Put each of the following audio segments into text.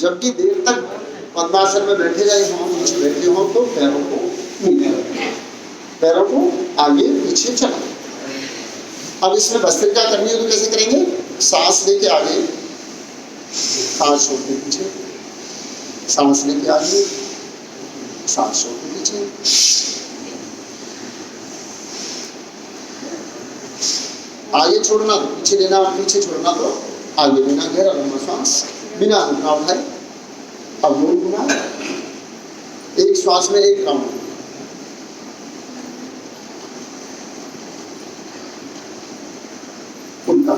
जबकि देर तक पद्मासन में बैठे रहे हों, नीचे बैठे हों, तो पैरों को नीचे रखें, पैरों को आगे पीछे चला। अब इसमें भस्त्रिका करनी है तो कैसे करेंगे? सांस लेके आगे, सांस छोड़ के पीछे, सांस लेके आगे, सांस छोड़ के पीछे। आगे छोड़ना तो पीछे लेना, पीछे छोड़ना तो आगे लेना। गहरा लंबा श्वास बिना घुटना उठाए। अब 2 गुना, एक श्वास में 1 राउंड। उल्टा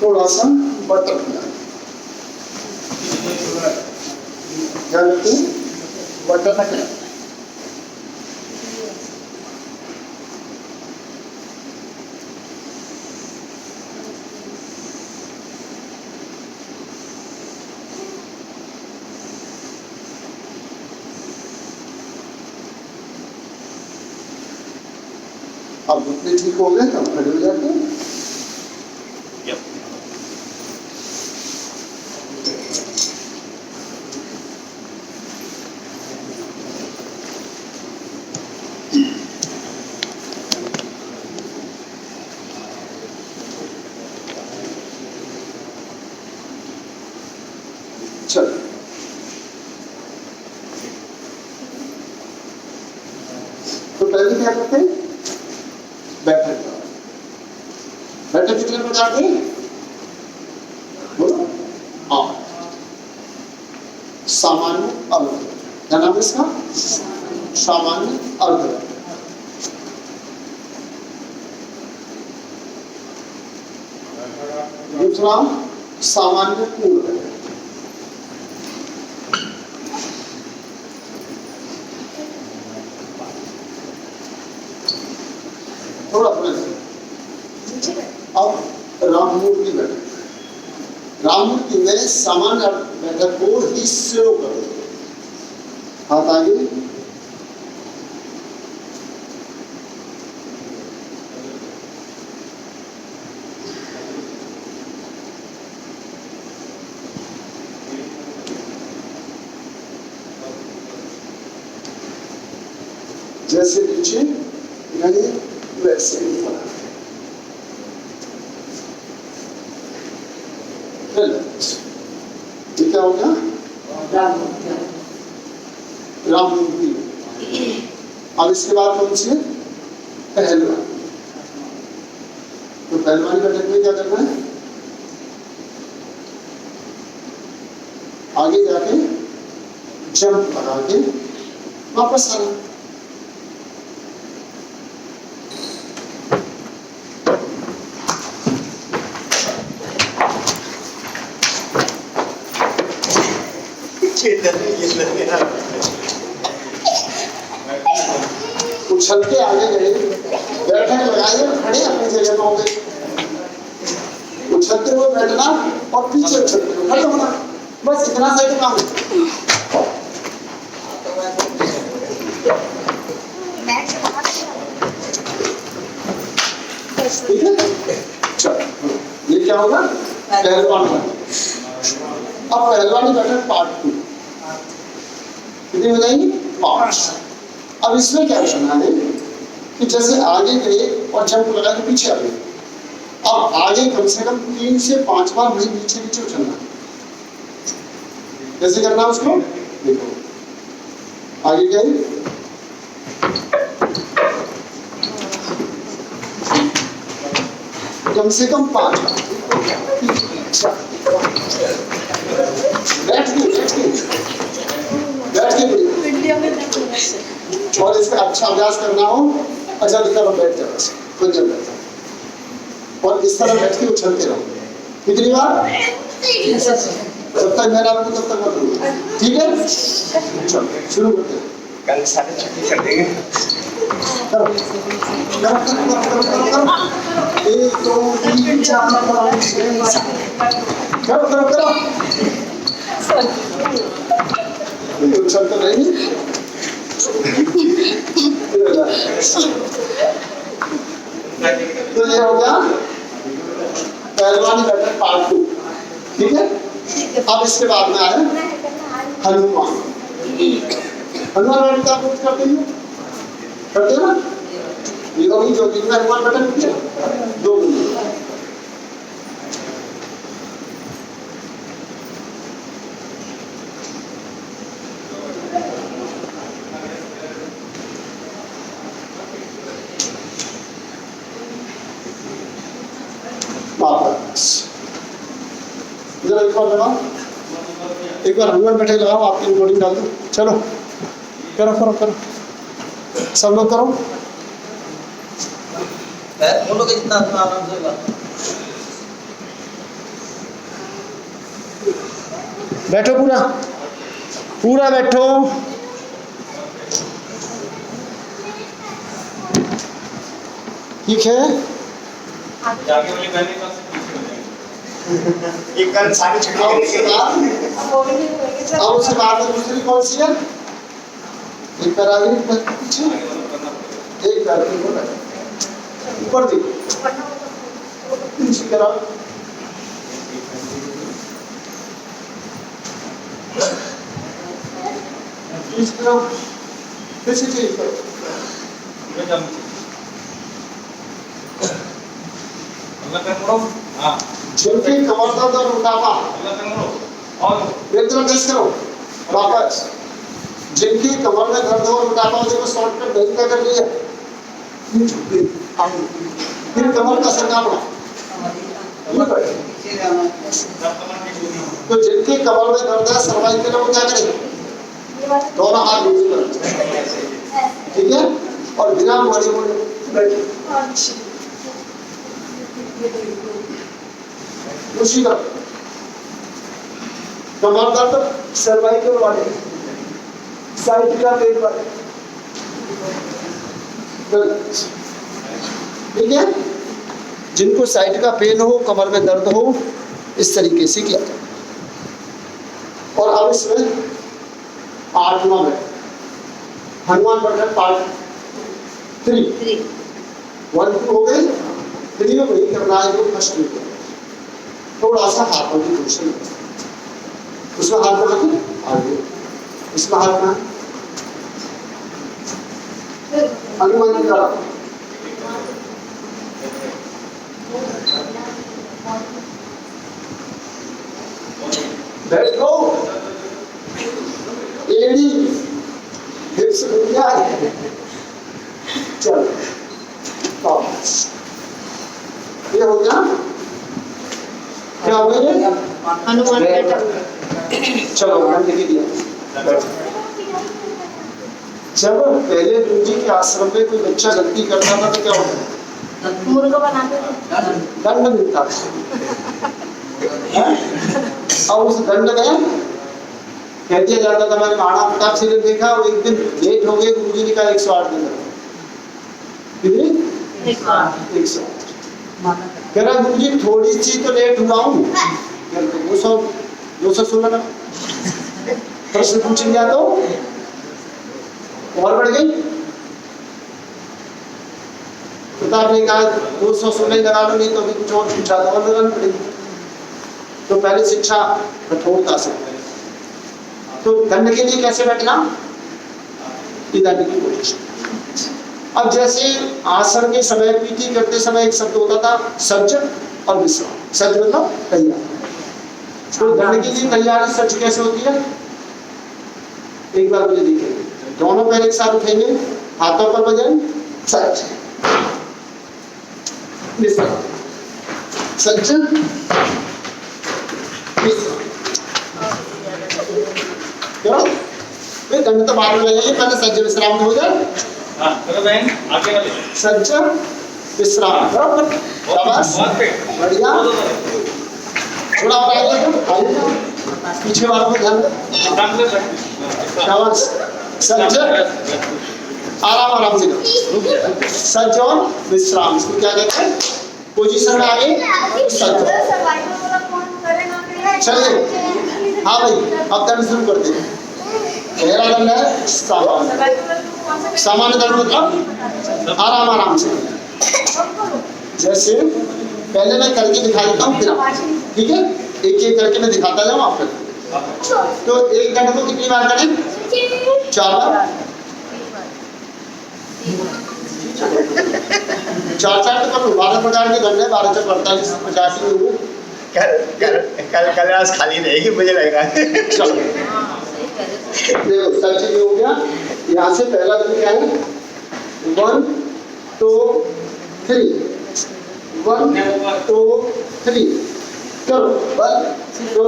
थोड़ा सा बटरफ्लाई, क्या करते हैं? बटरफ्लाई। अब घुटने ठीक हो गए तब खड़े हो जाते हैं। चलो तो पहले क्या करते हैं? बैठक। बैठक कितने प्रकार के? बोलो। सामान्य अर्ध, क्या नाम है इसका? सामान्य अर्ध। दूसरा सामान्य पूर्ण। थोड़ा अब राममूर्ति बैठक। राममूर्ति में सामान्य बैठक को ही स्लो कर दो। हाथ आगे, जैसे नीचे नहीं वैसे ही बना। ये क्या हो गया? राममूर्ति। अब इसके बाद कौन सी? पहलवान। तो पहलवानी बैठक में क्या करना है? आगे जाके जंप लगा के वापस आना। उछल के आगे गए, बैठक लगाइए, खड़े अपनी जगह पर होंगे। उछलते हुए बैठना और पीछे उछलते हुए खड़े होना, बस इतना सा ही काम है। ठीक है, चलो ये क्या होगा? पहलवान। अब पहलवानी बैठक पार्ट 2 कितनी हो जाएगी? 5। अब इसमें क्या करना है कि जैसे आगे गए और जंप लगा के पीछे आ गए, अब आगे कम से कम 3 से 5 बार वही नीचे नीचे उछलना। कैसे करना है उसको देखो। आगे गए, कम से कम 5 बार। बैठ के और इसका अच्छा अभ्यास करना हो, अच्छा दिखा बैठ जाओ, कोई जब बैठा और इस तरह बैठ के उछलते रहो। कितनी बार? जब तक मेरा तब तक मत करो, ठीक है? चलो शुरू करते हैं। कल 6:30 कर देंगे। करो करो करो करो करो 1 2 3 4 5 6 7 करो करो करो उछल तो नहीं तो ये हो गया पहलवानी बैठक पार्ट 2। ठीक है, अब इसके बाद में आए हनुमान। हनुमान बैठक आप कुछ करते हैं ना, ये होगी जो दिन में हनुमान बैठक होती है 2 मिनट। एक बार हनुमान बैठक लगाओ, आपकी रिकॉर्डिंग डाल दो। चलो करो करो करो, सब लोग करो। बोलो कि जितना आराम से होगा। बैठो, पूरा पूरा बैठो। ठीक है, जाके वाली बहनें का एक कर सारी छुट्टी और उसके बाद में दूसरी कौन सी है? एक कर आगे पीछे, एक कर ऊपर देखो, नीचे करो, इस तरफ फिर से चेंज करो। हाँ, जिनकी कमर दर्द और मोटापा, और एक तरफ टेस्ट करो वापस। जिनकी कमर में दर्द और मोटापा हो, देखो शॉर्टकट नहीं कर लिया, फिर कमर का सरकापड़ा। तो जिनकी कमर में दर्द है, सर्वाइकल में क्या करें? दोनों हाथ नीचे करो, ठीक है, और बिना मोड़े मोड़े बैठे उसी तरह। कमर दर्द सर्वाइकल वाले, साइड का पेट वाले, ठीक है, जिनको साइड का पेन हो, कमर में दर्द हो, इस तरीके से किया जाए। और अब इसमें 8वां है हनुमान बैठक पार्ट 3। 1 2 हो गए, 3 में वही करना है जो फर्स्ट में किया। थोड़ा सा हाथों की पोजीशन, उसमें हाथ बना के आगे, इसमें हाथ बना हनुमान जी का बैठ गो, एड़ी हिप्स दुनिया है। चल ये हो गया, क्या हो गया? हनुमान बैठक। चलो ध्यान देखिए दिया। जब पहले गुरु जी के आश्रम में कोई बच्चा गलती करता था तो क्या होता था? मुर्गा बनाते थे, दंड मिलता था। और उस दंड में कह दिया जाता था, मैंने महाराणा प्रताप सिंह ने देखा, वो एक दिन लेट हो गए, गुरु जी ने कहा 108 दिन कितने 108। कह रहा गुरु जी थोड़ी सी तो लेट हुआ हूँ, 216 प्रश्न पूछ लिया तो और बढ़ गई। प्रताप ने कहा 216 लगा लो, नहीं तो अभी कुछ और पूछा तो और लगानी पड़ेगी। तो पहले शिक्षा कठोरता से, तो दंड के लिए कैसे बैठना, दंड की कोशिश। अब जैसे आसन के समय, पीटी करते समय एक शब्द होता था सज्ज और विश्राम। सज्ज मतलब तैयार, तो दंड के लिए तैयारी सज्ज कैसे होती है? एक बार मुझे देखिए, दोनों पैर एक साथ उठेंगे, हाथों पर वजन, सज्ज विश्राम, सज्ज विश्राम। दंड तो बाद में लगाइए, पहले सज्ज विश्राम हो जाए। हाँ, बहन आगे वाले सज्ज विश्राम, शाबाश, बढ़िया। थोड़ा और आगे, पीछे वालों को ध्यान दो, शाबाश। सज्ज आराम आराम से करो। सच और विश्राम, इसको क्या कहते हैं? पोजीशन में आगे सच। चलिए हाँ भाई, अब दंड शुरू करते हैं। पहला दंड है सामान्य। सामान्य दंड मतलब आराम आराम से, जैसे पहले मैं करके दिखा देता हूँ, फिर ठीक है, एक एक करके मैं दिखाता जाऊँ आप करके। तो एक दंड को कितनी बार करें? 4 बार। 4 तो कर लो। 12 प्रकार के दंड है, 12 से 45 85 हुए। कल आज खाली रहेगी मुझे लग रहा है। चलो देखो सच ये हो गया। यहाँ से पहला दंड क्या है? 1 2 3, 1 2 3 करो। 1 2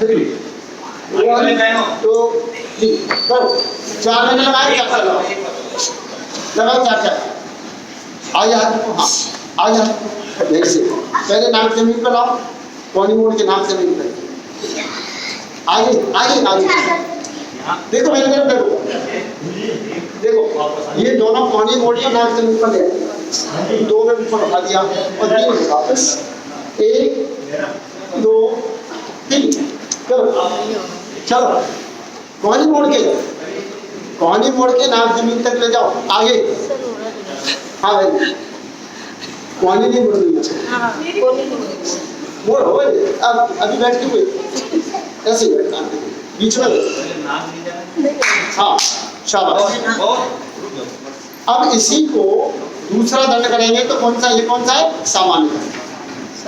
3, 1 2 3 करो। 4 मैंने लगाए, 4 लगाओ, लगाओ 4। आ जा, हाँ आ जा। देखिए पहले नाक जमीन पर लाओ, कौनी मोड़ के नाक जमीन पर, आगे आगे आगे। देखो मेरे तरफ देखो, देखो ये दोनों कौनी मोड़ी और नाक जमीन पर ले आए। 2 में ऊपर उठा दिया और 3 में वापस। 1 2 3 करो। चलो कौनी मोड़ के नाक जमीन तक ले जाओ, आगे। हाँ भाई, कौनी नहीं मोड़नी, मोड़ हो गई। अब अभी बैठ के कोई ऐसे ही बैठना है, बीच में। हाँ शाबाश। अब इसी को दूसरा दंड करेंगे तो कौन सा? ये कौन सा है? सामान्य।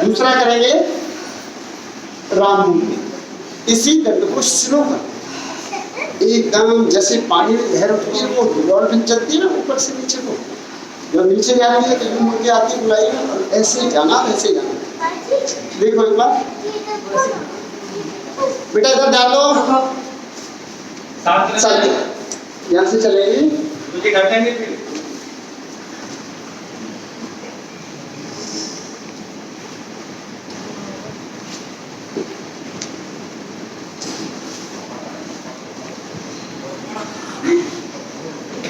दूसरा करेंगे राम। इसी दंड को स्लो कर, एकदम जैसे पानी में लहर उठती है, वो डॉल्फिन चलती है ना ऊपर से नीचे को, जब नीचे जाती है तो मुड़ के आती है बुलाई में, और ऐसे जाना वैसे जाना। देखो एक बार बेटा, इधर ध्यान दो। यहाँ से चलेंगे, तुझे घर जाएंगे फिर।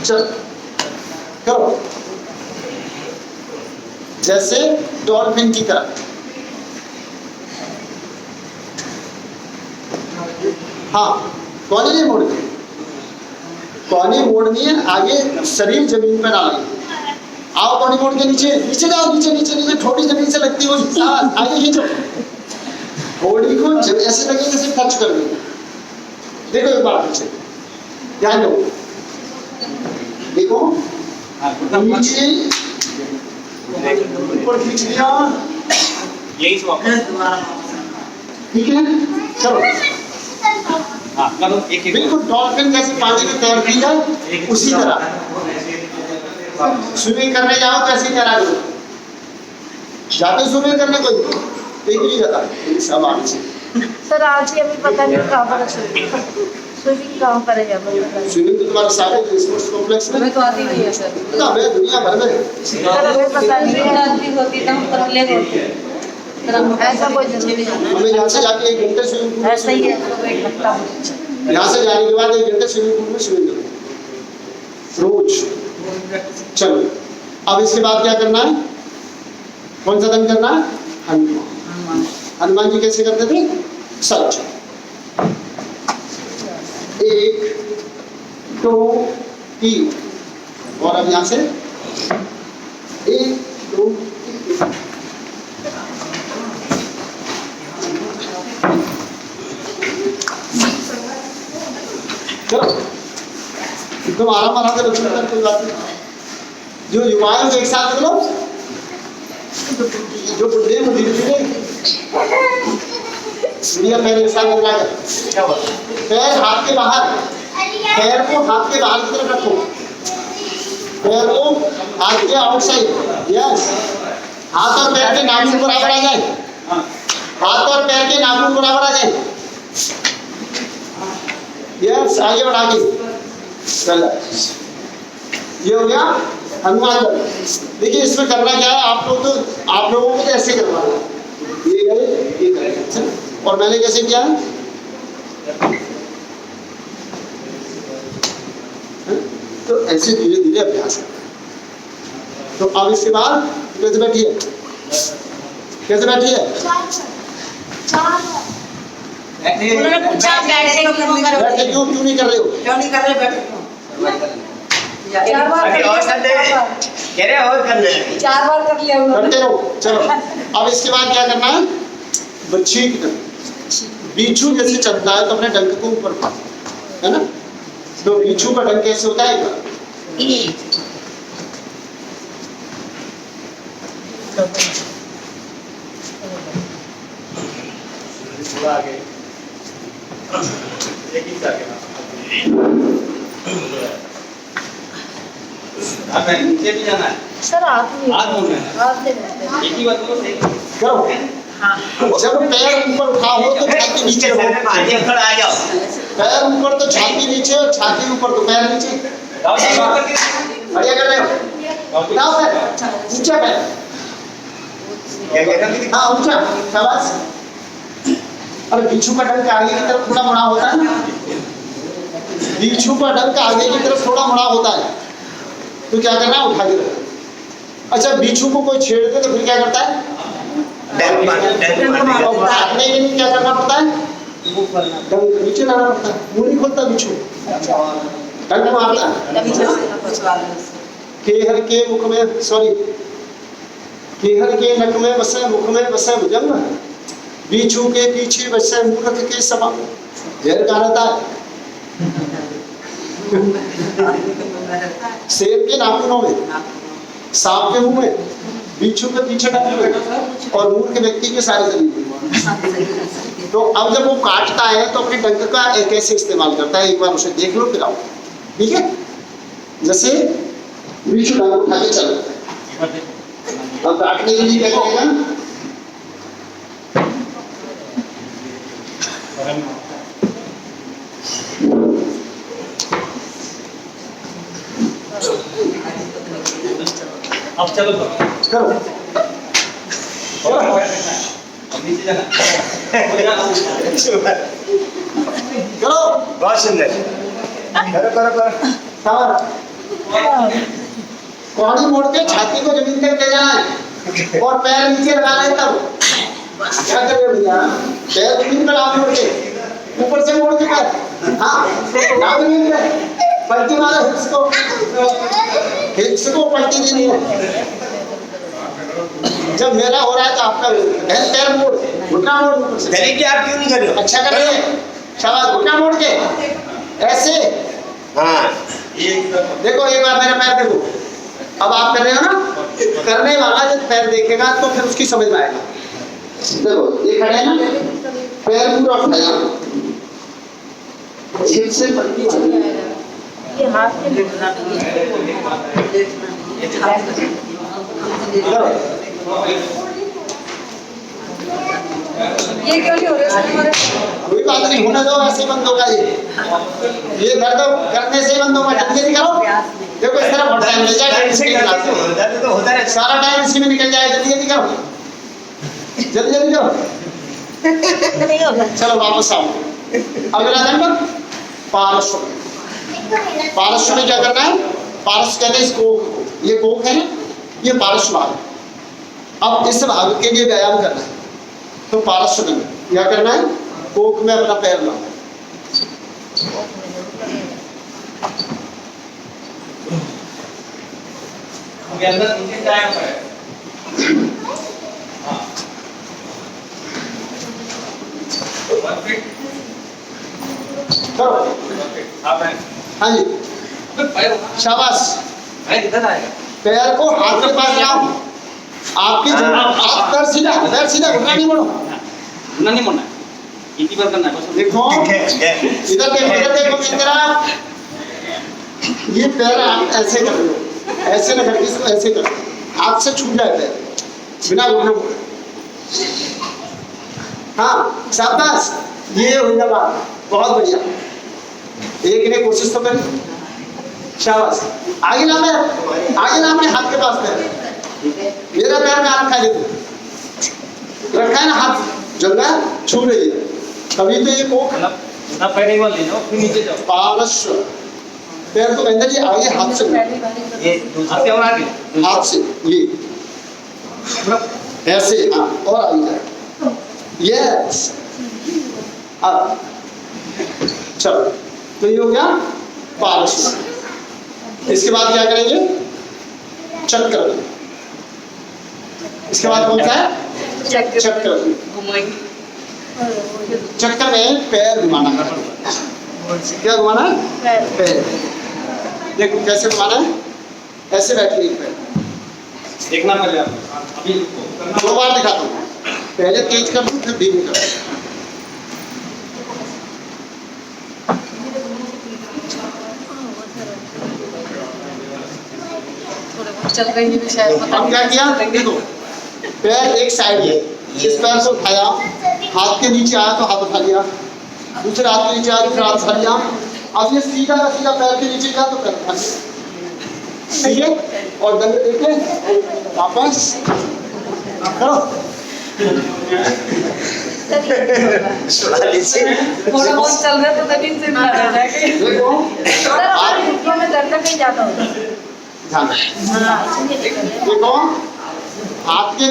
चल करो जैसे डॉल्फिन की तरह। हाँ कौनी नहीं मोड़नी, कौनी मोड़नी है, आगे शरीर जमीन पर डालेंगे। आओ कौनी मोड़ के नीचे, नीचे जाओ, नीचे नीचे नीचे, थोड़ी जमीन से लगती हो, आगे खींचो। थोड़ी को ऐसे लगे जैसे टच कर देंगे। देखो एक बार पीछे ध्यान दो, देखो नीचे ऊपर खींच लिया, यही सब ठीक है। चलो हाँ करो, एक एक बिल्कुल डॉल्फिन जैसे पानी में तैरती है उसी तरह स्विमिंग करने जाओ तो ऐसे ही तैरा करो। जाते स्विमिंग करने कोई एक ही जाता सब आगे से। सर आज ही अभी पता नहीं कहाँ पर स्विमिंग कहाँ पर है। स्विमिंग तो तुम्हारे सारे स्पोर्ट्स कॉम्प्लेक्स में हमें तो आती नहीं है सर। पता है दुनिया भर में। सर हमें पता नहीं है, आती होती तो हम कर लेते हैं। ऐसा कोई जरूरी नहीं हमें यहाँ से जाके 1 घंटे स्विमिंग पूल है। ऐसा ही है तो एक घंटा यहाँ से जाने के बाद 1 घंटे स्विमिंग पूल में स्विमिंग करो रोज। चलो अब इसके बाद क्या करना है? कौन सा दंड करना है? हनुमान। हनुमान जी कैसे करते थे? सच 1 2 3 और अब यहाँ से 1 2 3। चलो एकदम आराम आराम से रखो, कोई बात नहीं। जो युवाएं एक साथ करो, जो बुढ़े हैं धीरे धीरे पैर एक साथ लगा कर, पैर हाथ के बाहर, पैर को हाथ के बाहर की तरफ रखो, पैर को हाथ के आउटसाइड। यस, हाथ और पैर के नाखून बराबर आ जाए, हाथ और पैर के नाखून बराबर आ जाए। यस, आगे बढ़ा के चल। ये हो गया हनुमान। देखिए इसमें करना क्या है, आप लोगों को तो ऐसे करना है, ये गए ये गए। और मैंने कैसे किया है? तो ऐसे धीरे धीरे अभ्यास है। तो अब इसके बाद कैसे बैठिए, कैसे बैठिए, उन्होंने पूछा बैठे क्यों कर बैठे क्यों नहीं कर रहे हो? क्यों नहीं कर रहे बैठे क्यों? 4 बार अभी और कर दे, कह रहे और कर ले। 4 बार कर लिया उन्होंने। करते रहो। चलो अब इसके बाद क्या करना है, बच्ची की तरह बीछू जैसे चलता है तो अपने डंक को ऊपर उठा, है ना? तो बीछू का डंक कैसे होता है? आगे एक ही आगे आप नीचे भी जाना है, सर आप नहीं, हाथ मोड़ना है, आप नहीं बैठते। एक ही बात बोलो सही। करो। जब पैर ऊपर उठाओ तो छाती नीचे हो, खड़ा आ जाओ। पैर ऊपर तो छाती नीचे और छाती ऊपर तो पैर नीचे। बढ़िया कर रहे हो। उठाओ पैर, ऊंचा पैर, क्या कहता है? हाँ ऊंचा, शाबाश। अरे बीछू का डंक आगे की तरफ थोड़ा मुड़ा होता है ना, बीछू का डंक आगे की तरफ थोड़ा मुड़ा होता है, तो क्या करना है, उठा के रखना। अच्छा बीछू को कोई छेड़ दे तो फिर क्या करता है? और भागने के लिए क्या करना पड़ता है? डंक नीचे लाना पड़ता है, मुंह नहीं खोलता बीछू, डंक मारता है। केहर के मुख में, सॉरी, केहर के नक में बसे मुख में बसे भुजंग, बीछू के पीछे बसे मूर्ख के समान। ढेर का रहता है शेर के नाखूनों में, सांप के मुंह में, बीछू के पीछे डंक में और मूर्ख व्यक्ति के सारे शरीर में। तो अब जब वो काटता है तो अपने डंक का कैसे इस्तेमाल करता है, एक बार उसे देख लो फिर आओ, ठीक है? जैसे बीछू डंक उठा के चलता है, अब काटने के लिए क्या करेगा? अब चलो करो, अब नीचे जाना। करो, बहुत सुंदर। करो करो करो। शाबाश। कौड़ी मोड़ के छाती को जमीन तक ले जाना है और पैर नीचे लगाना है। तब क्या कर रहे हो भैया? पैर जमीन पर लाओ, मोड़ के ऊपर से मोड़ के पैर, हाँ लाओ जमीन पे, पलटी मारो हिप्स को पलटी देनी है। जब मेरा हो रहा है तो आपका पैर मोड़, घुटना मोड़ ऊपर से। गले की आप क्यों नहीं कर रहे हो? अच्छा कर रहे हैं, शाबाश। घुटना मोड़ के ऐसे, हाँ देखो एक बार मेरा पैर देखो। अब आप कर रहे हो ना, करने वाला जब पैर देखेगा तो फिर उसकी समझ में आएगा। देखो ये खड़े हैं ना, पैर पूरा उठाया, हिप से पलटी मारी, ये हाथ से ये क्यों नहीं हो रहा है हमारे? कोई बात नहीं, होने दो, ऐसे बंद होगा ये दर्द करने से बंद होगा। जल्दी जल्दी करो, देखो इस तरह बहुत टाइम लग जाएगा, दर्द तो होता रहता है। सारा टाइम इसी में निकल जाएगा। जल्दी जल्दी करो, जल्दी जल्दी करो। नहीं होगा। चलो वापस आओ। अगला दंड पार्श्व। पार्श्व में क्या करना है? पार्श्व कहते हैं इस कोख को, ये कोख है ना, ये पार्श्व भाग। अब इस भाग के लिए व्यायाम करना है, तो पार्श्व में क्या करना है? कोख में अपना पैर लाओ, अभी अंदर नीचे जाया हुआ है। हाँ। 1 फीट। करो। 1 फीट। हाँ मैं। हाँ जी, पैर शाबाश। पैर इधर आएगा। पैर को हाथ के पास लाओ, आपकी आप पैर सीधा, पैर सीधा, घुटना नहीं मोड़ो। घुटना नहीं मोड़ना है, एक ही बार करना है बस। देखो इधर देखो, इधर देखो मेरी तरफ। ये पैर आप ऐसे कर लो, ऐसे न करके इसको ऐसे करो, हाथ से छूट जाए पैर बिना घुटने मोड़े। हाँ शाबाश, ये हो गया बात, बहुत बढ़िया। एक ने कोशिश तो करी, शाबाश। आगे ना मैं, आगे ना अपने हाथ के पास पैर, मेरा पैर में हाथ खा लेते, रखा है ना हाथ, जगह छू रही है, तभी तो ये कोख ना पैर एक बार ले जाओ, फिर नीचे जाओ। पार्श्व। पैर तो महेंद्र जी आगे हाथ से ये दूसरा आपके और आगे हाथ से ये ऐसे, हाँ, और आगे जाए, यस। अब चलो, तो ये हो गया पार्श्व। इसके बाद क्या करेंगे? चक्र। इसके बाद कौन सा है? चक्र। चक्कर में पैर घुमाना है। क्या घुमाना है? पैर। देखो कैसे घुमाना है, ऐसे बैठिए एक पैर। देखना पहले आप अभी इसको 2 बार दिखाता हूँ, पहले तेज कर दूँ फिर धीमे कर। चल रही है शायद, पता अब क्या किया? देखो पैर एक साइड है, इस पैर को उठाया, हाथ के नीचे आया तो हाथ उठा लिया, दूसरे हाथ के नीचे आया तो फिर हाथ उठा लिया। अब ये सीधा का सीधा पैर के नीचे गया तो पैर उठा लिया, ठीक है? और दंड देके वापस करो। सुना लीजिए। थोड़ा बहुत चल रहा है तो तभी से ना रह जाएगा। देखो सर हमारी घुटनों में दर्द कहीं ज्यादा होता है। ध्यान हाँ, इसलिए देखो, हाथ के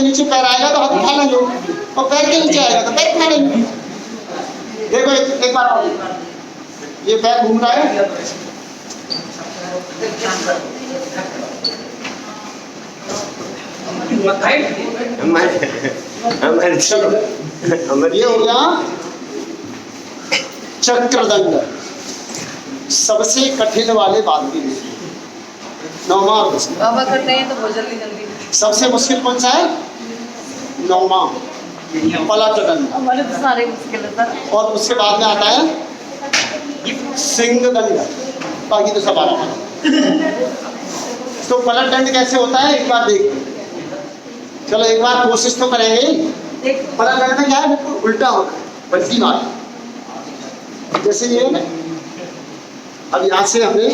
नीचे पैर आएगा तो हाथ उठा लेंगे, और पैर के नीचे आएगा तो पैर उठा लेंगे। देखो एक बार और, ये पैर घूम रहा है, ये हो गया चक्रदंड, सबसे कठिन वाले बात की। 9वां और 10वां। बाबा करते हैं तो बहुत जल्दी जल्दी। सबसे मुश्किल कौन सा है? 9वां, पलट दंड। हमारे तो सारे मुश्किल है सर। और उसके बाद में आता है सिंह दंड, बाकी तो सब आराम है। तो पलट दंड कैसे होता है एक बार देख, चलो एक बार कोशिश तो करेंगे। पलट दंड में क्या है? बिल्कुल उल्टा होता है, बल्टी मार। जैसे ये अब यहाँ से हमें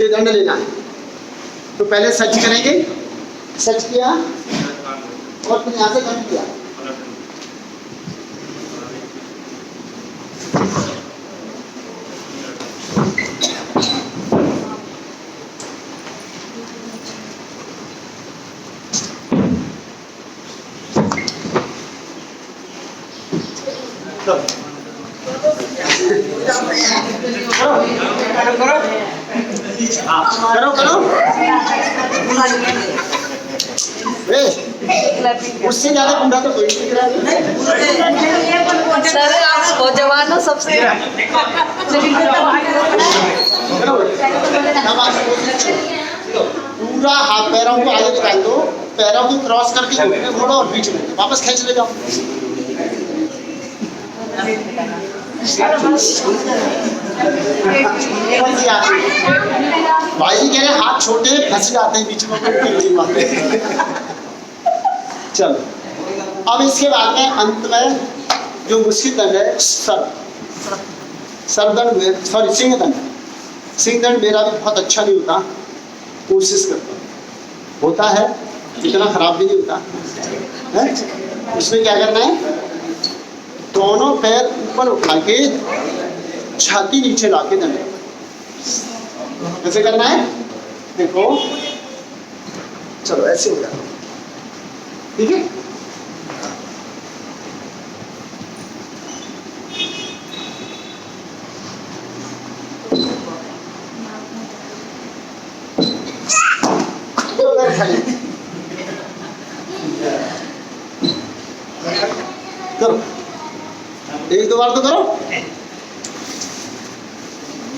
ये दंड लेना है, तो पहले सच करेंगे, सच किया और फिर यहाँ से दंड किया। करो करो उससे ज्यादा बूढ़ा तो कोई नहीं दिख रहा। सर आप बहुत जवान हो सबसे। पूरा हाथ पैरों को आगे निकाल दो, पैरों को क्रॉस करके घुटने मोड़ो और बीच में वापस खींच ले जाओ। भाई जी कह रहे हाथ छोटे फंस जाते हैं बीच में। चलो अब इसके बाद में अंत में जो मुश्किल दंड है सरदंड, सॉरी सिंह दंड। सिंह दंड मेरा भी बहुत अच्छा नहीं होता, कोशिश करता होता है, इतना खराब भी नहीं होता है। इसमें क्या करना है? दोनों पैर ऊपर उठा के छाती नीचे ला के दंड। कैसे करना है? देखो चलो ऐसे हो जाए, ठीक है? करो, 1-2 बार तो करो।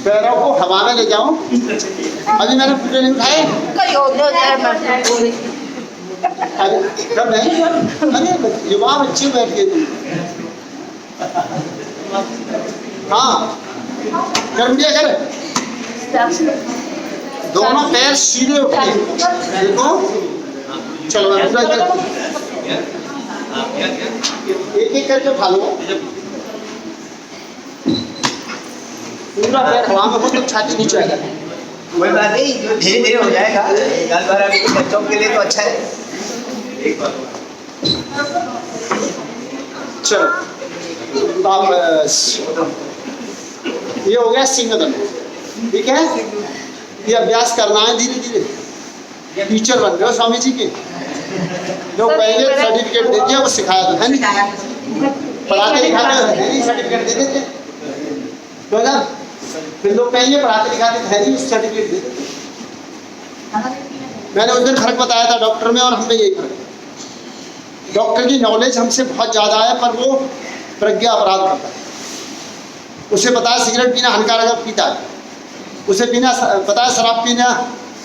पैरों को हवा में ले जाओ। अभी मैंने पूरे नहीं उठाए। अरे कब नहीं? अरे युवा बच्चे बैठ गए तुम। हाँ कर दिया कर। दोनों पैर सीधे उठे, देखो। चलो मैं पूरा एक एक करके उठा लो। पूरा पैर हवा में हो तो छाती नीचे आएगा। कोई बात नहीं, धीरे धीरे हो जाएगा। एक बार अभी बच्चों के लिए तो अच्छा है। चलो वापस ये हो गया सिंह दंड, ठीक है। ये अभ्यास करना है धीरे धीरे। टीचर बन गए स्वामी जी के, जो पहले सर्टिफिकेट दे दिया वो सिखाया था, है नहीं? पढ़ाते लिखाते सर्टिफिकेट दे देते, तो ना फिर लोग कहेंगे पढ़ाते लिखाते है नहीं, सर्टिफिकेट दे देते। मैंने उस दिन फर्क बताया था डॉक्टर में और हम में, यही फर्क है। डॉक्टर की नॉलेज हमसे बहुत ज़्यादा है, पर वो प्रज्ञा अपराध करता है। उसे पता है सिगरेट पीना हानिकारक है, पीता है। उसे पता है शराब पीना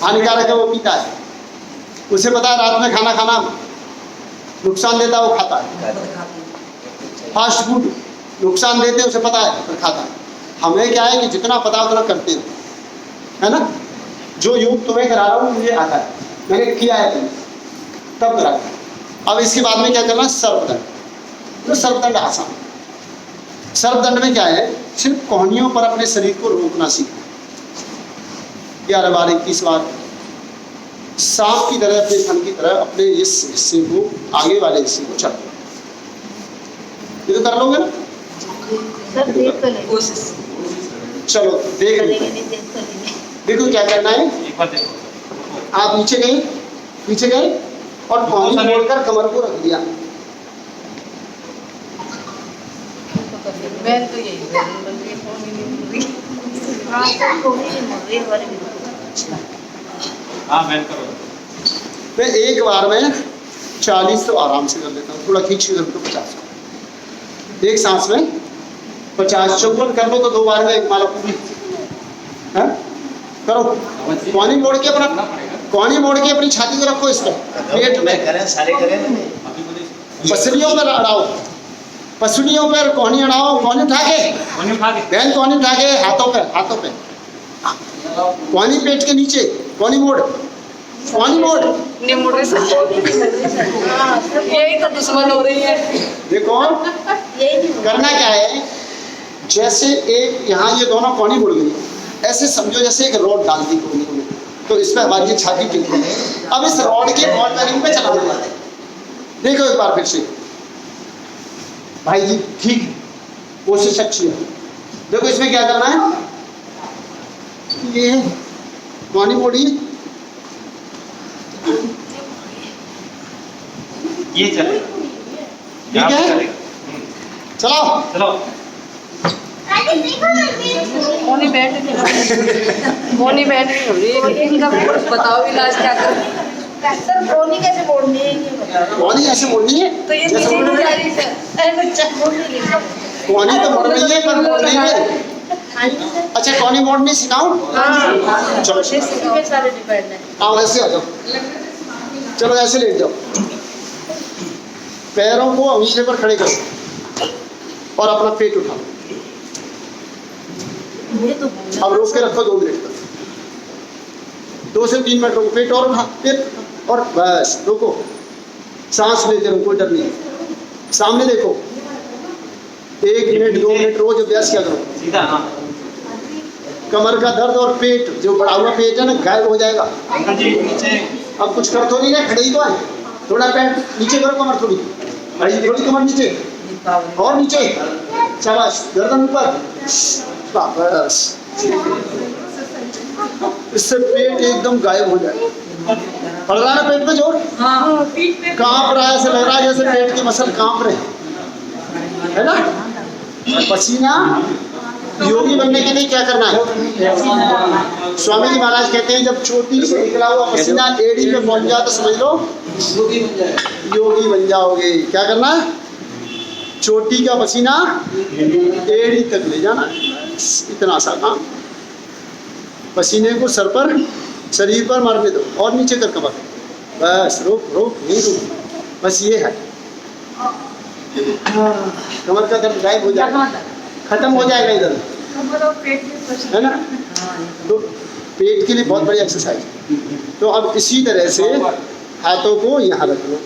हानिकारक है, वो पीता है। उसे पता है रात में खाना खाना नुकसान देता है, वो खाता है। फास्ट फूड नुकसान देते, उसे पता है पर खाता है। हमें क्या है कि जितना पता उतना करते हो, है ना। जो योग तुम्हें करा रहा हूँ मुझे आता है, मैंने किया है तुम्हें, तब करा। अब इसके बाद में क्या करना, सर्वदंड। तो सर्वदंड आसान। सर्वदंड में क्या है, सिर्फ कोहनियों पर अपने शरीर को रोकना सीखना। 11 बार 21 बार सांप की तरह, अपने फन की तरह अपने इस हिस्से को, आगे वाले हिस्से को चढ़। ये तो कर लोगे ना सर, देख तो ले। चलो देख लो। देखो क्या करना है, एक बार देखो। आप नीचे गए और कोहनी मोड़कर कमर को रख दिया। मैं तो यही बोलूंगी, फोन ही नहीं बोल रही। हाँ सर, कोई नहीं बोल रही, हमारे भी। हाँ बैन करो। मैं एक बार में 40 तो आराम से कर लेता हूँ, थोड़ा खींच के तो 50। एक सांस में 50 चौपन कर लो तो 2 बार में एक माला पूरी है? करो। कोहनी मोड़ के अपनी छाती को रखो, इस पर पेट में करें, सारे करें। पसलियों पर अड़ाओ, पसलियों पर कोहनी अड़ाओ। कोहनी उठा के बहन, कोहनी उठा के हाथों पे कोहनी पेट के नीचे, कोहनी मोड़। नहीं मुड़ रही सर, यही तो दुश्मन हो रही है। देखो करना क्या है, जैसे एक यहाँ ये दोनों कोहनी मुड़ गई, ऐसे समझो जैसे एक रॉड डाल दी कोहनी में, तो इसमें हमारी छाती टिक गई। अब इस रॉड के बॉल बेरिंग पे चला देना। देखो एक बार फिर से भाई जी, ठीक कोशिश अच्छी है। देखो इसमें क्या करना है, ये कोहनी मोड़ी, ये चले, ठीक है। चलाओ। मोनी बैठ नहीं हो रही है, इनका बताओ इलाज क्या करें। सर, कोहनी कैसे मोड़नी है ये बताओ। कोहनी ऐसे मोड़नी है, तो ये नीचे नहीं जा रही सर। कोहनी तो मोड़ रही है पर मोड़ रही है। अच्छा कोहनी मोड़नी सिखाऊं? हाँ, चलो पे सारे डिपेंड है। आओ ऐसे आ जाओ, चलो ऐसे लेट जाओ। पैरों को अंगूठे पर खड़े करो और अपना पेट उठाओ। अब रोक के रखो 2 मिनट तक, 2 से 3 मिनट रोको। पेट और उठा, पेट और बस रोको। सांस लेते रहो, कोई डर नहीं। सामने देखो, 1 मिनट 2 मिनट रोज अभ्यास किया करो। सीधा। हाँ कमर का दर्द और पेट, जो बढ़ा हुआ पेट है ना, गायब हो जाएगा। अंकल जी नीचे। अब कुछ कर तो नहीं रहे, खड़े ही तो है। थोड़ा पैर नीचे करो, कमर थोड़ी, थोड़ी कमर नीचे और नीचे, शाबाश। गर्दन ऊपर, बस। इससे पेट एकदम गायब हो जाए। पड़ रहा है पेट पे जोर, कांप रहा है, ऐसे लग रहा है जैसे पेट की मसल कांप रहे, है ना। पसीना। योगी बनने के लिए क्या करना है, स्वामी जी महाराज कहते हैं जब चोटी से निकला हुआ पसीना एड़ी पे पहुंच जाए तो समझ लो योगी बन जाओगे। क्या करना है, चोटी का पसीना एड़ी तक ले जाना, इतना सा काम। पसीने को सर पर, शरीर पर मारने दो और नीचे कर कमर, बस। रोक नहीं रुक, बस ये है। कमर का दर्द गायब हो जाएगा, खत्म हो जाएगा इधर, है ना। तो पेट के लिए बहुत बड़ी एक्सरसाइज। तो अब इसी तरह से हाथों को यहाँ रख लो।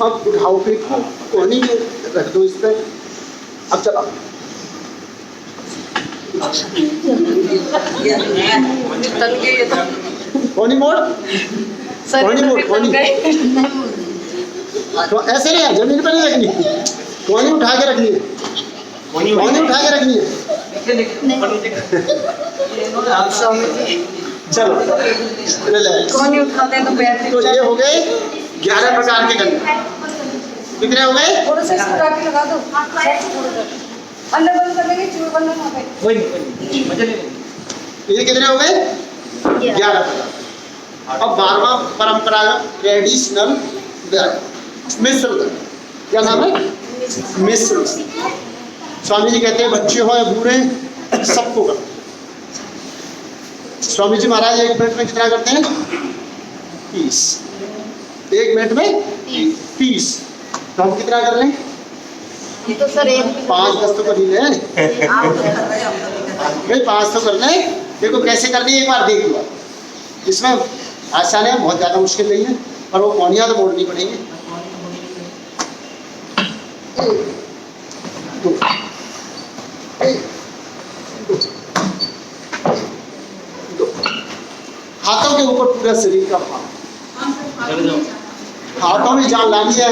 अब उठाओ पेट को, कोहनी में रख दो इस पर। अब चलाओ। कोहनी मोड़, कोहनी मोड़, कोहनी। तो ऐसे नहीं, जमीन पर नहीं रखनी, कोहनी उठा के रखनी है, कोहनी उठा के रखनी है। स्वामी जी चलो रिलैक्स। कौन नहीं उठाते हैं तो बैठ तो ये हो गए 11 प्रकार के गले। कितने हो गए? थोड़ा सा इसको राखी लगा दो अंदर बंद कर देंगे चूहे बंद ना पे ये कितने हो गए? 11 प्रकार। अब 12वां परंपरागत ट्रेडिशनल मिश्र दंड। क्या नाम है? मिश्र। स्वामी जी कहते हैं बच्चे हो या बूढ़े सबको कर। स्वामी जी महाराज 1 मिनट में कितना करते हैं? 30। 1 मिनट में 30। तो हम कितना कर लें? ये तो सर एक 5-10 तो कर ही ले भाई, 5 तो कर ले। देखो कैसे करनी है एक बार देख लो। इसमें आसान है, बहुत ज़्यादा मुश्किल नहीं है, पर वो कौनियाँ तो मोड़नी पड़ेगी। 1 2 1 2 2। हाथों के ऊपर पूरा शरीर का भार। हाथों में जान लानी है।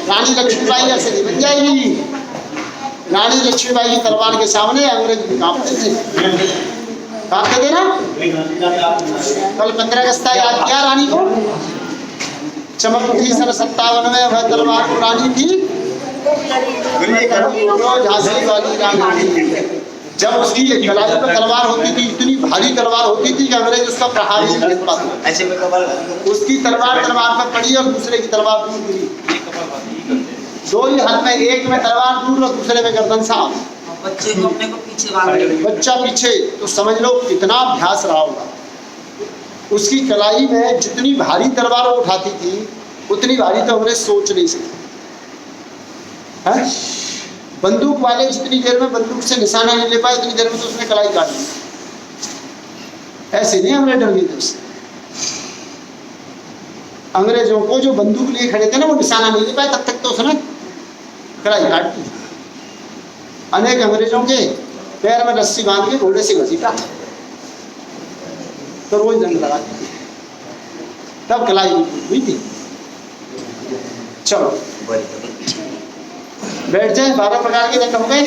रानी लक्ष्मीबाई ऐसे नहीं बन जाएगी। रानी लक्ष्मीबाई की तलवार के सामने अंग्रेज भी कांपते थे। कांपते थे ना? कल 15 अगस्त याद किया रानी को। चमक उठी सन 57 में वह तलवार को रानी थी झांसी वाली रानी। जब उसकी कलाई पर तलवार होती थी, इतनी भारी तलवार होती थी कि अंग्रेज उसका प्रहार ही नहीं कर पाते। ऐसे में कमर उसकी तलवार पर पड़ी और दूसरे की तलवार दूर गिरी। दो ही हाथ में, एक में तलवार दूर और दूसरे में गर्दन साफ। बच्चे को अपने को पीछे बांध के बच्चा पीछे, तो समझ लो कितना अभ्यास रहा होगा। उसकी कलाई में जितनी भारी तलवार वो उठाती थी उतनी भारी तो हमने सोच नहीं सकते। बंदूक वाले जितनी देर में बंदूक से निशाना नहीं ले पाए उतनी देर में तो उसने कलाई काट ली। ऐसे नहीं हमने डर गए थे उससे। अंग्रेजों को जो बंदूक लिए खड़े थे ना वो निशाना नहीं ले पाए, तब तक तो उसने कलाई काट दी। अनेक अंग्रेजों के पैर में रस्सी बांध के घोड़े से घसीटा, तो रोज जंग लगा दी, तब कलाई हुई थी। चलो बैठ जाए। 12 प्रकार के दंड हो गए।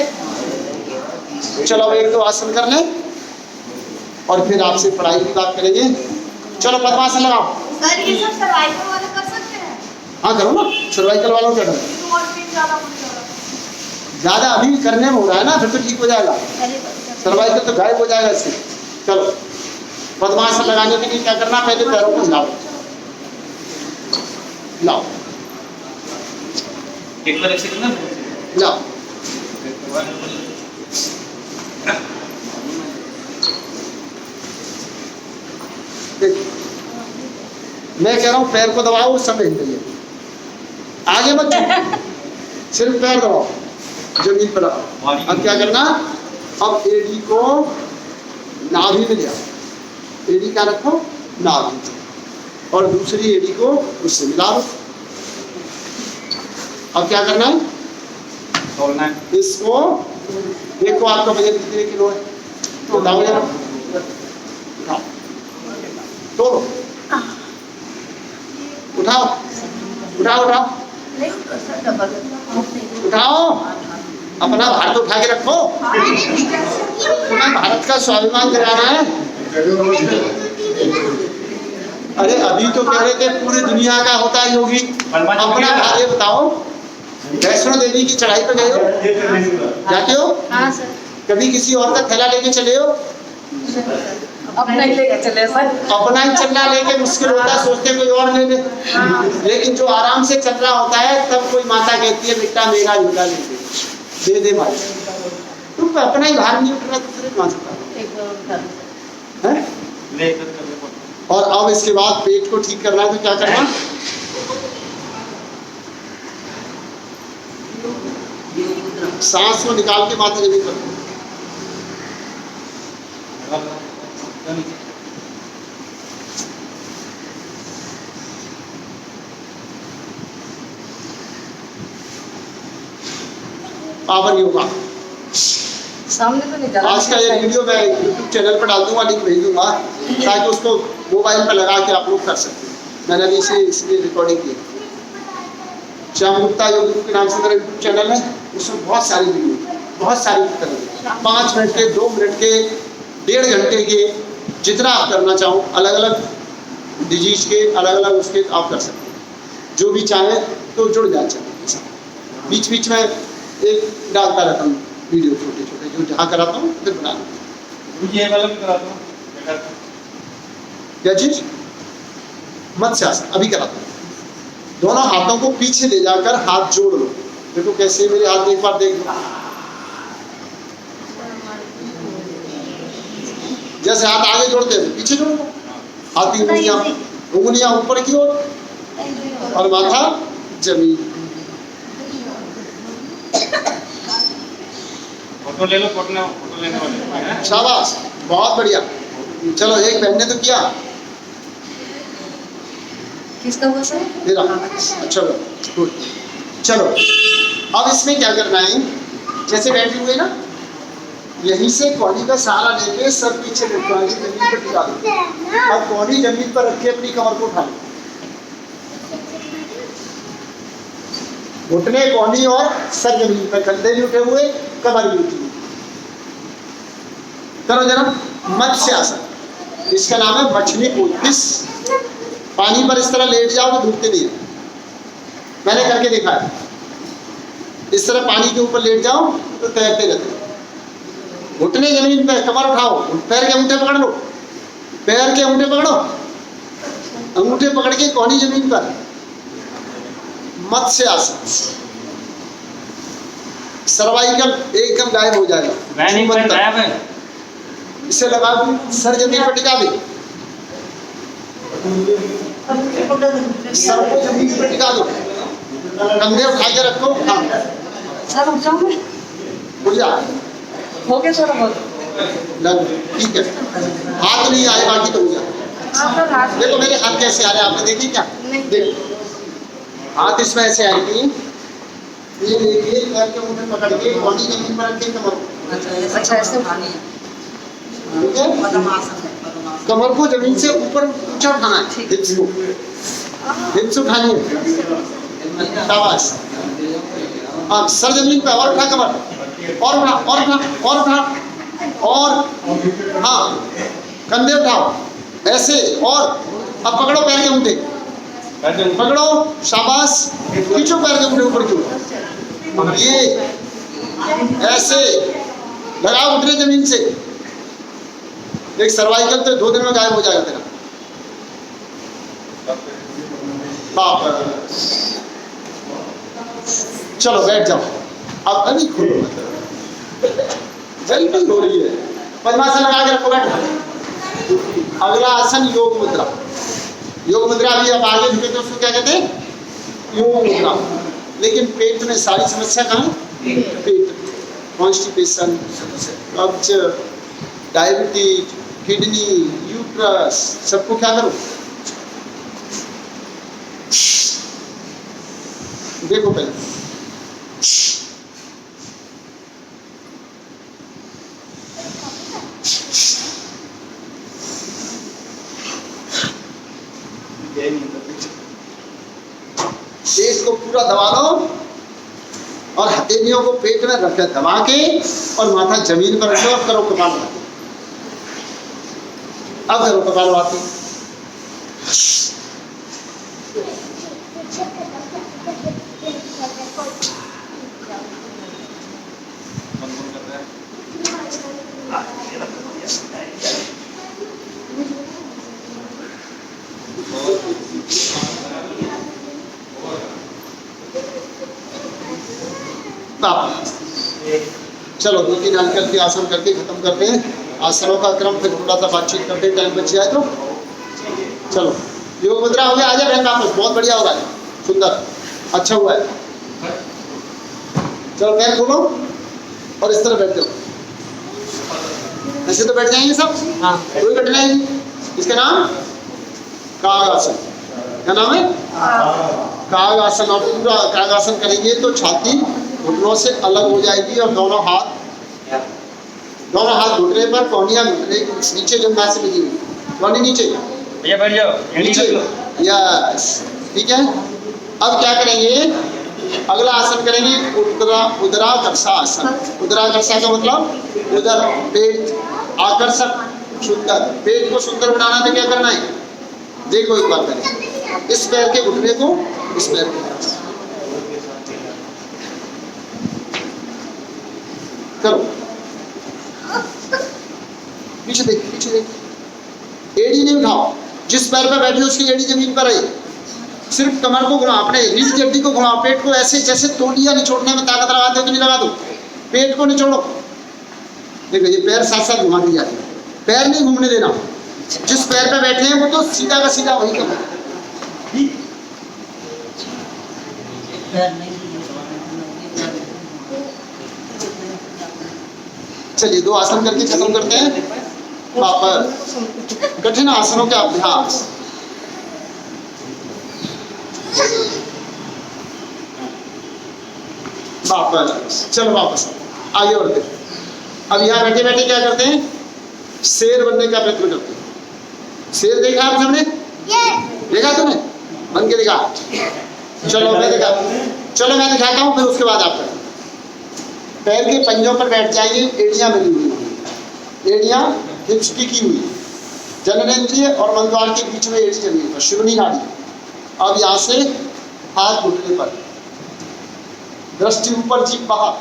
चलो अब 1-2 आसन कर लें और फिर आपसे पढ़ाई की बात करेंगे। चलो पद्मासन लगाओ। सर ये सब सर्वाइकल वाले कर सकते हैं? हाँ करो ना, सर्वाइकल वालों क्या करो। तो और फिर ज्यादा अभी करने में हो रहा है ना, फिर तो ठीक हो जाएगा। सर्वाइकल तो गायब हो जाएगा इससे। चलो पद्मासन लगाने के लिए क्या करना, पहले पैरों को हिलाओ। लाओ एक बार ऐसे करना। लाओ। मैं कह रहा हूं पैर को दबाओ, उस समय हिल रही आगे मत झुको, सिर्फ पैर दबाओ, जमीन पर रखो। अब क्या करना, अब एड़ी को नाभि में ले आओ। एड़ी क्या रखो, नाभि, और दूसरी एड़ी को उससे मिलाओ। अब क्या करना है, तोड़ना है। इसको देखो आपका वजन कितने किलो है, बताओ जरा। उठाओ, तोड़ो, उठाओ उठाओ उठाओ उठाओ, अपना भार तो उठा के रखो। तुम्हें भारत का स्वाभिमान दिलाना है। अरे अभी तो कह रहे थे पूरी दुनिया का होता है योगी, अपना भार ये बताओ। वैष्णो देवी की चढ़ाई पे गए हो, जाते हो? हाँ सर। कभी किसी और का थैला लेके चले हो? अपना ही लेके चले सर। अपना ही चलना लेके मुश्किल होता है, सोचते कोई और ले ले। लेकिन जो आराम से चल रहा होता है तब कोई माता कहती है बेटा मेरा झूला ले दे दे माता। तुम अपना ही भार नहीं उठना, दूसरे कहाँ से है? और अब इसके बाद पेट को ठीक करना है, तो क्या करना, सांस को निकाल के माथा जमीन पर। पावर योगा सामने तो नहीं चला। आज का ये वीडियो मैं यूट्यूब चैनल पर डाल दूंगा, लिंक भेज दूंगा ताकि उसको मोबाइल पर लगा के आप लोग कर सकते हैं। मैंने अभी इसलिए रिकॉर्डिंग की। श्याम गुप्ता योग गुरु के नाम से मेरा यूट्यूब चैनल है, उसमें बहुत सारी वीडियो, बहुत सारी तरह 5 मिनट के, 2 मिनट के, 1.5 घंटे के, जितना आप करना चाहो, अलग अलग डिजीज के, अलग अलग उसके आप कर सकते हैं। जो भी चाहे तो जुड़ जाए। बीच बीच में एक डालता रहता हूँ वीडियो, छोटे छोटे जो जहाँ कराता हूँ फिर बना। ये वाला भी कराता हूँ। क्या चीज? मत्स्यासन अभी कराता हूँ। दोनों हाथों को पीछे ले जाकर हाथ जोड़ लो। देखो कैसे मेरे हाथ एक बार देख लो। जैसे हाथ आगे जोड़ते हैं पीछे जोड़ लो। हाथ की उंगलियां ऊपर की ओर और माथा जमीन। फोटो ले लो, फोटो लेने वाले। शाबाश, बहुत बढ़िया। चलो एक बहन ने तो किया। किसका हुआ सर? तेरा। अच्छा गुड। चलो अब इसमें क्या करना है, जैसे बैठे हुए ना, यहीं से कौड़ी का सहारा लेके सर पीछे लटका के जमीन पर टिका दो। अब कौड़ी जमीन पर रख के अपनी कमर को उठा लो। घुटने, कौड़ी और सर जमीन पर, कंधे भी उठे हुए, कमर भी उठी हुई। करो जरा मत्स्यासन। इसका नाम है मछली कूद। पानी पर इस तरह लेट जाओ तो डूबते नहीं है। मैंने करके देखा है। इस तरह पानी के ऊपर लेट जाओ तो तैरते रहते हैं। घुटने जमीन पे, कमर उठाओ, पैर के अंगूठे पकड़ लो, पैर के अंगूठे पकड़ो, अंगूठे पकड़ के कौनी जमीन पर। मत्स्यासन। सर्वाइकल एकदम गायब हो जाएगा। इसे लगा सर जमीन पर टिका दे, सर को जमीन पर टिका दो, कंधे उठा के रखो। हाँ सर उठ जाऊँ मैं? उठ जा। हो गया सर बहुत। ठीक है, हाथ नहीं आए बाकी तो हो गया। देखो मेरे हाथ कैसे आ रहे हैं, आपने देखी क्या? देखो हाथ इसमें ऐसे आएंगे, ये देखिए पैर के मुंह पकड़ के बॉडी जमीन पर रख के कमर। अच्छा ऐसे उठानी है। ठीक है, कमर को जमीन से ऊपर ऊंचा उठाना है। हिप्स उठानी है। शाबाश। अब सर जमीन पे और उठा कमर, और उठा और उठा और उठा और हाँ कंधे उठाओ ऐसे। और अब पकड़ो पैर के अंगूठे, पकड़ो। शाबाश। खींचो पैर के अंगूठे ऊपर की। ये ऐसे लगाओ उतरे जमीन से। एक सर्वाइकल तो 2 दिन में गायब हो जाएगा तेरा। चलो बैठ जाओ। अब अभी खोलो, जल्दी हो रही है। पद्मासन लगा के रखो, बैठो। अगला आसन योग मुद्रा। योग मुद्रा भी अब आगे झुके तो उसको क्या कहते हैं? योग मुद्रा। लेकिन पेट में सारी समस्या कहाँ? पेट। कॉन्स्टिपेशन, कब्ज, डायबिटीज, किडनी, यूट्रस, सबको क्या करो? देखो पहले पेट को पूरा दबा लो और हथेलियों को पेट में रख दबा के और माथा जमीन पर रखो और करो कपालभाति। अब करो कपालभाति। चलो 2-3 हल्के हल्के आसन करके खत्म करते हैं। आसनों का क्रम फिर थोड़ा सा बातचीत करते, टाइम बच जाए तो। चलो योग मुद्रा हो गया। आ जाए बहन वापस, बहुत बढ़िया हो रहा है, सुंदर, अच्छा हुआ है। चलो पैर खोलो और इस तरह बैठ जाओ। ऐसे तो बैठ जाएंगे सब। हाँ, कोई कठिनाई नहीं। इसका नाम कागासन। क्या नाम है? कागासन। और पूरा कागासन करेंगे तो छाती घुटनों से अलग हो जाएगी और दोनों हाथ घुटने पर, कौनियां घुटने नीचे जो से लगी हुई, कौनी नीचे, भैया बैठ जाओ नीचे। यस, ठीक है। अब क्या करेंगे? अगला आसन करेंगे उदराकर्षा आसन। उदराकर्षा का मतलब उदर, पेट, आकर्षक, सुंदर। पेट को सुंदर बनाना तो क्या करना है? देखो एक बार करें, इस पैर के घुटने को इस पैर के पास करो, पीछे देख, पीछे देख। एड़ी नहीं उठाओ, जिस पैर पर बैठे उसकी एड़ी जमीन पर रहे। सिर्फ कमर को घुमाओ, अपने रीढ़ की हड्डी को घुमाओ, पेट को ऐसे जैसे तौलिया निचोड़ने में ताकत लगाते हो तो नहीं लगा दो, पेट को निचोड़ो। देखो ये पैर साथ साथ घुमा दी जाती है, पैर नहीं घूमने देना। जिस पैर पे बैठे हैं वो तो सीधा का सीधा वही करना। चलिए 2 आसन करके खत्म करते हैं। वापस कठिन आसनों का अभ्यास। वापस चलो, वापस आगे बढ़ते हैं। अब यहाँ बैठे बैठे क्या करते हैं? शेर बनने का प्रयत्न करते हैं। शेर देखा आप सबने? देखा तुमने? बन के दिखा। चलो मैं दिखा, चलो मैं दिखाता हूँ, फिर उसके बाद आप करें। पैर के पंजों पर बैठ जाएंगे, एड़ियां मिली हुई, एड़ियां हिप्स टिकी हुई, जननेंद्रिय और मलद्वार के बीच में एड़ी जमी हुई, शिरोनी नाड़ी। अब यहाँ से हाथ घुटने पर, दृष्टि ऊपर, जीभ बाहर।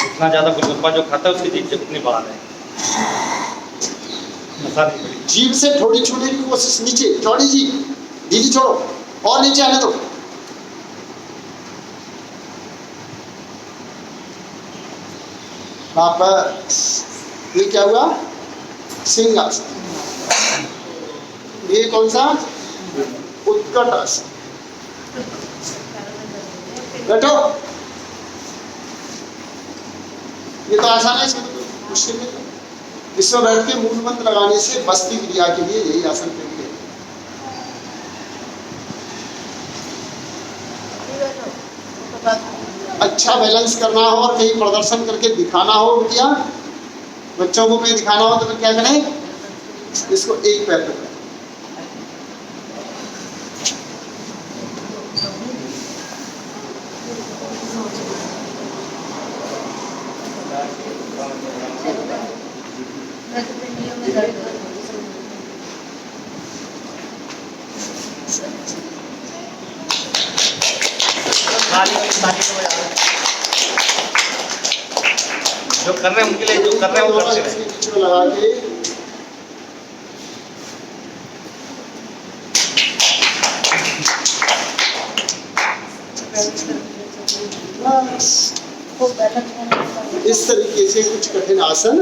इतना ज्यादा गोलगप्पा जो खाता है उसकी जीभ से उतनी बाहर है, मसाला नहीं पड़ी। जीभ से थोड़ी छूने की कोशिश, नीचे चौड़ी जीभ, दीदी छोड़ो और नीचे आने दो। वापस, ये क्या हुआ? सिंहासन। ये कौन सा? उत्कट आसन। बैठो, ये तो आसान है, इसमें तो मुश्किल नहीं। इसमें बैठ के मूल मंत्र लगाने से बस्ती क्रिया के लिए यही आसन करेंगे। अच्छा बैलेंस करना हो और कहीं प्रदर्शन करके दिखाना हो, बिटिया बच्चों को कहीं दिखाना हो तो फिर क्या करें? इसको एक पैर पे जो कर रहे हैं उनके लिए, जो कर रहे हैं वो करते हैं। बीच में लगा के इस तरीके से कुछ कठिन आसन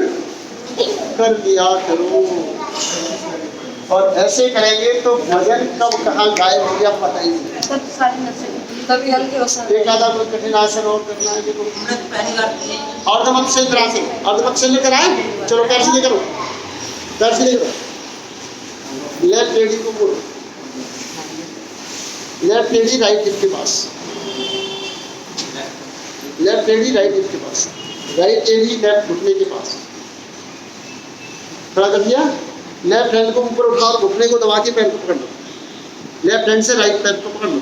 कर लिया करो। और ऐसे करेंगे तो भजन कब कहाँ गायब हो गया पता ही नहीं। तभी हल्के हो सकते एक आधा कोई कठिन आसन और करना है देखो। अर्धमत्स्येंद्रासन, अर्धमत्स्येंद्र कराए। चलो पैर सीधे करो, पैर सीधे करो। लेफ्ट एड़ी को मोड़ो, लेफ्ट एड़ी राइट हिप के पास, लेफ्ट एड़ी राइट हिप के पास, राइट एड़ी लेफ्ट घुटने के पास। खड़ा कर दिया। लेफ्ट हैंड को ऊपर उठाओ, घुटने को दबा के पैर को पकड़ लो। लेफ्ट हैंड से राइट पैर को पकड़ लो,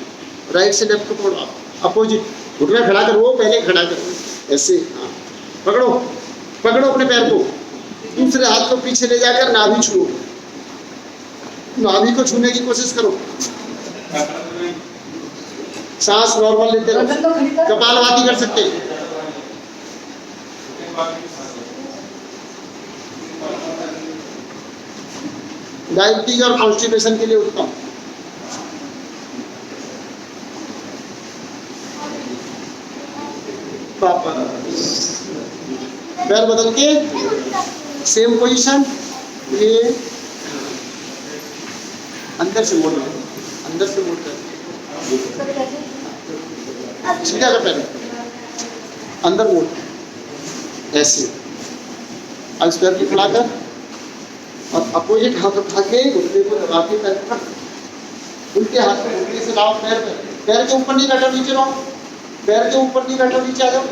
राइट से लेफ्ट को पकड़ो, अपोजिट। घुटना खड़ा करो, पहले खड़ा करो ऐसे। हाँ पकड़ो, पकड़ो अपने पैर को। दूसरे हाथ को पीछे ले जाकर नाभि छुओ, नाभि को छूने की कोशिश करो। सांस नॉर्मल लेते रहो, कपालभाति कर सकते। डायबिटीज और कॉन्स्टिपेशन के लिए उत्तम। पैर बदल के सेम पोजीशन, ये अंदर से मोड़, अंदर से मोड़ कर सीधा कर, पैर अंदर मोड़ ऐसे। अब इस पैर को खड़ा कर और अपोजिट हाथ उठा के घुटने को दबा के पैर पकड़, उल्टे हाथ को घुटने से लाओ। पैर पैर के ऊपर नहीं बैठो, नीचे रहो। पैर के ऊपर नहीं बैठो, नीचे आ जाओ।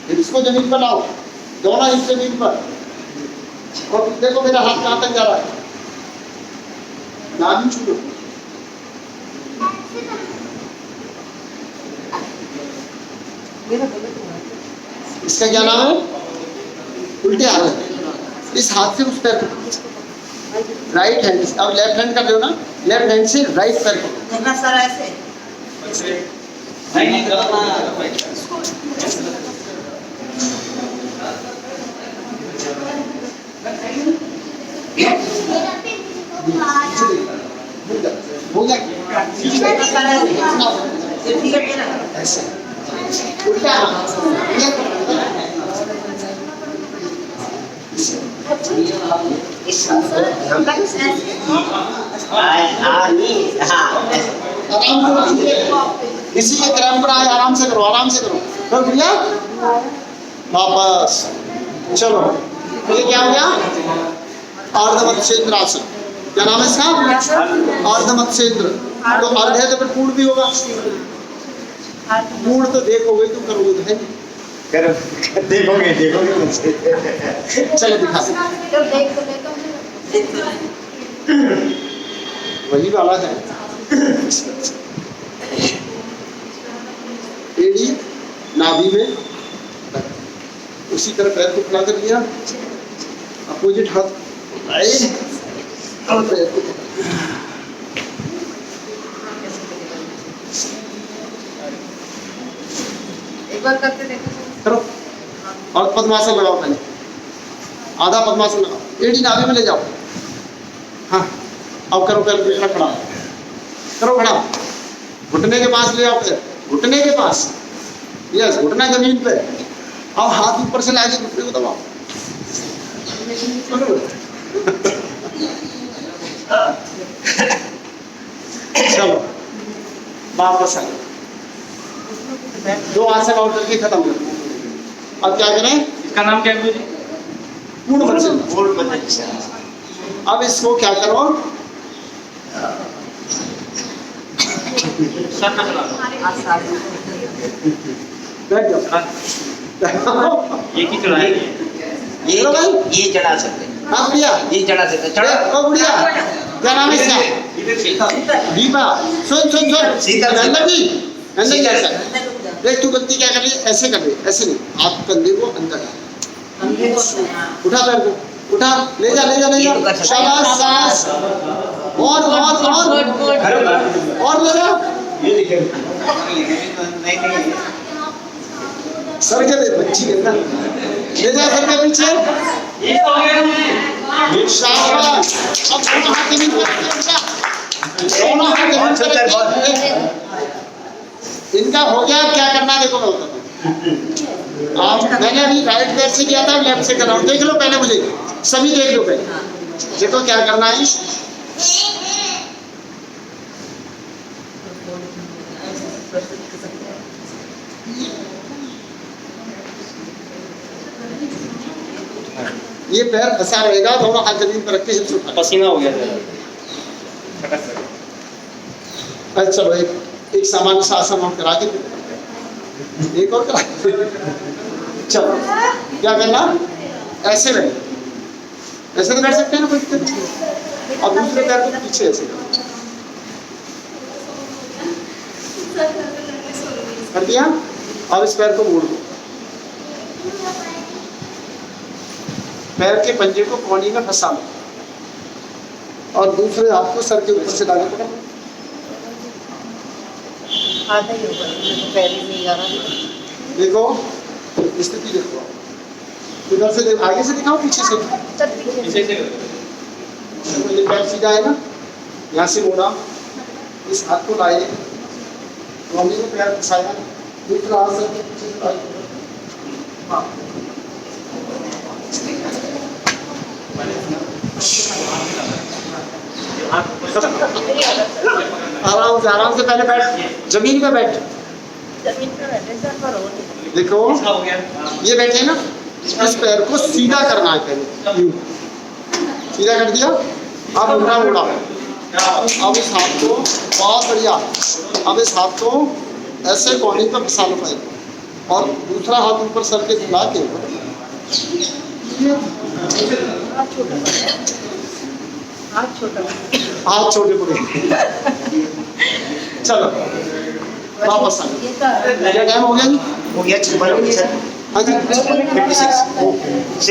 फिर इसको जमीन पर लाओ, दोनों हिस्से जमीन पर। और देखो मेरा हाथ कहाँ तक जा रहा है, नाभि छूलो। इसका क्या नाम है? उल्टे हाथ है। इस हाथ से उस पैर को, राइट हैंड से। अब लेफ्ट हैंड कर रहे हो ना, लेफ्ट हैंड से राइट पैर को करना सर ऐसे नहीं करना। हो गया। ऐसे उल्टा इसी के क्रम पर आए। आराम से करो, आराम से करो। कर दिया वापस। चलो ये क्या हो गया? अर्धमत्स्येंद्रासन। क्या नाम है इसका? अर्धमत्स्येंद्र। तो अर्ध है तो फिर पूर्ण भी होगा। पूर्ण तो देखोगे तुम, करोगे तो है नहीं। करो, देखोगे देखोगे मुझसे। चलो दिखा दो। तो देख तो लेता हूँ। वही वाला है। एड़ी नाभि में, उसी तरह पैर को खड़ा कर लिया, अपोजिट हाथ आए और पैर को एक बार करके देखो। करो। और पद्मासन लगाओ पहले, आधा पद्मासन लगाओ, एड़ी नाभि में ले जाओ। हाँ अब करो पैर को खड़ा, करो खड़ा, घुटने के पास ले आओ पैर, घुटने के पास। यस, घुटना जमीन पे। अब हाथ ऊपर से लाके घुटने को दबाओ। चलो वापस आ जाओ। दो आसन और करके खत्म कर। अब क्या करें? इसका नाम क्या है गुरु जी? पूर्ण बच्चन। पूर्ण बच्चन। अब इसको क्या करो? सर का चला बैठ जाओ। एक ही चढ़ाए। ये चढ़ा सकते हैं। हाँ भैया, ये चढ़ा सकते हैं। चढ़ो। ओ बुढ़िया, क्या नाम है इसका? दीपा। सुन सुन सुन, शीतल। अंदर भी, अंदर शीतल। कैसा? देख तू गलती क्या कर रही है? ऐसे कर रही है, ऐसे नहीं, हाथ कंधे को अंदर डाल। उठा पैर को, उठा, ले जा ले जा ले जा। शाबाश शाबाश। और ले जा। ये देखिए। नहीं सर के दे बच्ची के ना, ले जा सर के पीछे। शाबाश। अब दोनों हाथ जमीन पर रखिए, दोनों हाथ जमीन पर रखिए। इनका हो गया। क्या करना देखो मैं बताता हूँ। मैंने अभी राइट पैर से किया था, लेफ्ट से कर रहा हूँ। देख लो पहले, मुझे सभी देख लो पहले। देखो क्या करना है। ये पैर फंसा रहेगा, दोनों हाथ जमीन पर रख के हिप्स उठा। पसीना हो गया जरा। अच्छा चलो एक सामान्य सा आसन और करा के, एक और करा के। चलो क्या करना? ऐसे रहे, ऐसे तो बैठ सकते हैं ना, कोई दिक्कत नहीं। और दूसरे पैर को पीछे ऐसे कर दिया। अब इस पैर को मोड़ दो, पैर के पंजे को कोहनी में फंसा लो और दूसरे हाथ को सर के ऊपर से डाले पकड़ लो। आधा ही होगा, मुझे तो पैर ही नहीं जा रहा। देखो स्थिति देखो, इधर से देखो, आगे से दिखाओ, पीछे से। चल पीछे। पीछे से तो ये पैर सीधा है ना, यहाँ से मोड़ा, इस हाथ को लाए, कोहनी को पैर फंसाया, दूसरा हाथ सर के पीछे से लाए। हाँ आराम से पहले बैठ, जमीन पे बैठ। जमीन पे बैठे सर पर हो नहीं। देखो हो गया। ये बैठे ना, इस पैर को सीधा करना है पहले, यूं सीधा कर दिया। अब उल्टा मोड़ा, अब इस हाथ को, बहुत बढ़िया, अब इस हाथ को ऐसे कोहनी पर फंसा लो पहले और दूसरा हाथ ऊपर सर के झुला के, हाथ छोटा हाथ छोटे पड़े। चलो वापस आ क्या टाइम हो गया जी? हो गया 56 हाँ जी 56